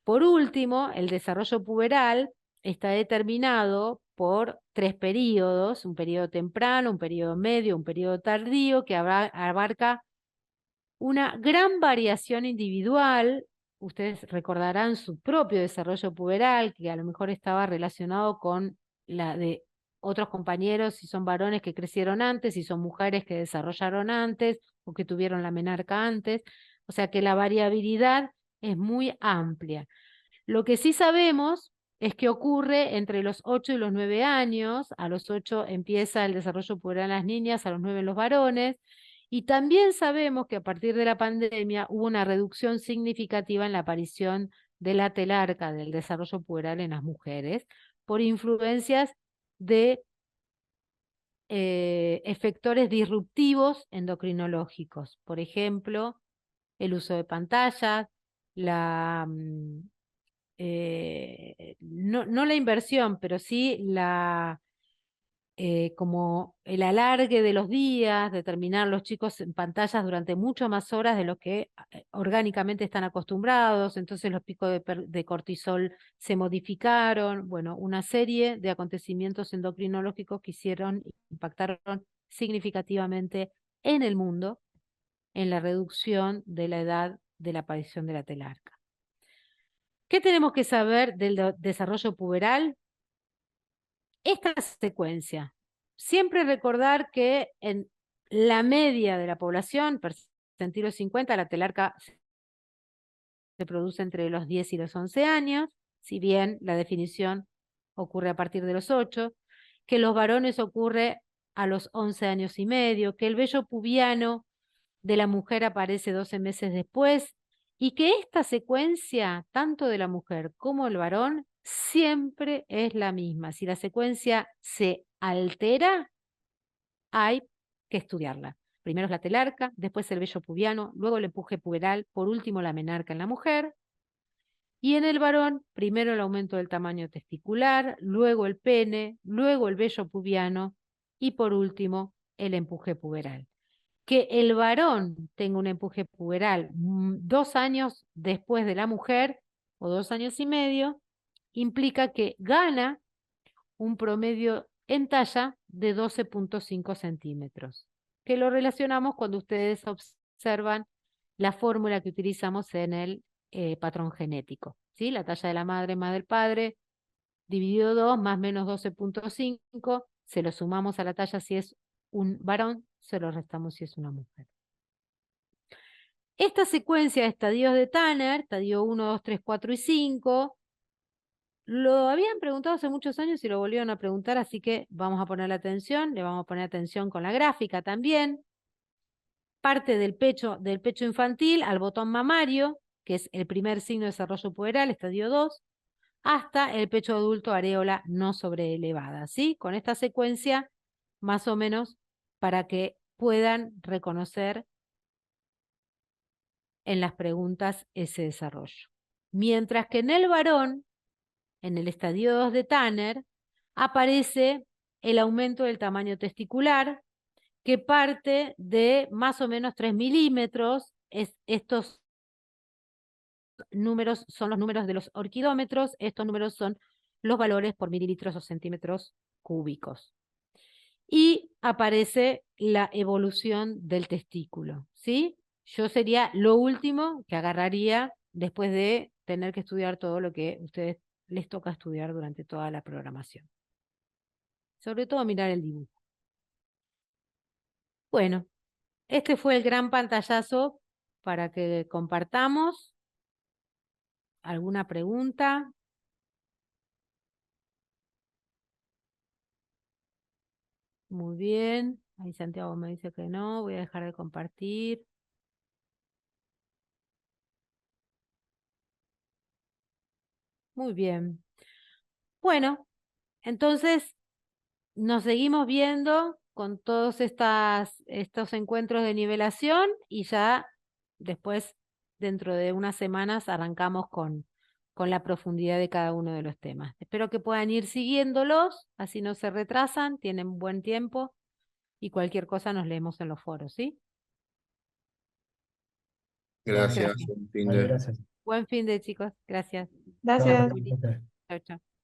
Por último, el desarrollo puberal está determinado por 3 periodos, un periodo temprano, un periodo medio, un periodo tardío, que abarca una gran variación individual. Ustedes recordarán su propio desarrollo puberal, que a lo mejor estaba relacionado con la de otros compañeros, si son varones que crecieron antes, si son mujeres que desarrollaron antes o que tuvieron la menarca antes. O sea que la variabilidad es muy amplia. Lo que sí sabemos es que ocurre entre los 8 y los 9 años. A los 8 empieza el desarrollo puberal en las niñas, a los 9 en los varones. Y también sabemos que a partir de la pandemia hubo una reducción significativa en la aparición de la telarca, del desarrollo puberal en las mujeres, por influencias de efectores disruptivos endocrinológicos. Por ejemplo, el uso de pantallas, la no la inversión, pero sí como el alargue de los días, de terminar los chicos en pantallas durante mucho más horas de lo que orgánicamente están acostumbrados, entonces los picos de cortisol se modificaron, bueno, una serie de acontecimientos endocrinológicos que impactaron significativamente en el mundo en la reducción de la edad de la aparición de la telarca. ¿Qué tenemos que saber del desarrollo puberal? Esta secuencia. Siempre recordar que en la media de la población, percentilo 50, la telarca se produce entre los 10 y los 11 años, si bien la definición ocurre a partir de los 8, que los varones ocurre a los 11 años y medio, que el vello pubiano de la mujer aparece 12 meses después, y que esta secuencia, tanto de la mujer como del varón, siempre es la misma. Si la secuencia se altera, hay que estudiarla. Primero es la telarca, después el vello pubiano, luego el empuje puberal, por último la menarca en la mujer. Y en el varón, primero el aumento del tamaño testicular, luego el pene, luego el vello pubiano y por último el empuje puberal. Que el varón tenga un empuje puberal 2 años después de la mujer, o 2 años y medio, implica que gana un promedio en talla de 12,5 centímetros, que lo relacionamos cuando ustedes observan la fórmula que utilizamos en el patrón genético, ¿sí? La talla de la madre más del padre, dividido 2, más menos 12,5, se lo sumamos a la talla si es un varón, se lo restamos si es una mujer. Esta secuencia de estadios de Tanner, estadio 1, 2, 3, 4 y 5, lo habían preguntado hace muchos años y lo volvieron a preguntar, así que vamos a ponerle atención, le vamos a poner atención con la gráfica también. Parte del pecho infantil al botón mamario, que es el primer signo de desarrollo puberal, estadio 2, hasta el pecho adulto, areola no sobreelevada, ¿sí? Con esta secuencia, más o menos, para que puedan reconocer en las preguntas ese desarrollo. Mientras que en el varón, en el estadio 2 de Tanner, aparece el aumento del tamaño testicular, que parte de más o menos 3 milímetros. Estos números son los números de los orquidómetros, estos números son los valores por mililitros o centímetros cúbicos. Y aparece la evolución del testículo, ¿sí? Yo sería lo último que agarraría después de tener que estudiar todo lo que a ustedes les toca estudiar durante toda la programación. Sobre todo mirar el dibujo. Bueno, este fue el gran pantallazo para que compartamos. ¿Alguna pregunta? Muy bien. Ahí Santiago me dice que no. Voy a dejar de compartir. Muy bien. Bueno, entonces nos seguimos viendo con todos estos encuentros de nivelación y ya después, dentro de unas semanas, arrancamos con la profundidad de cada uno de los temas. Espero que puedan ir siguiéndolos, así no se retrasan, tienen buen tiempo y cualquier cosa nos leemos en los foros, ¿sí? Gracias, Gracias. buen fin Vale, de... gracias. Buen fin de chicos. Gracias. Chao, Gracias. Fernanda. Chao, chao.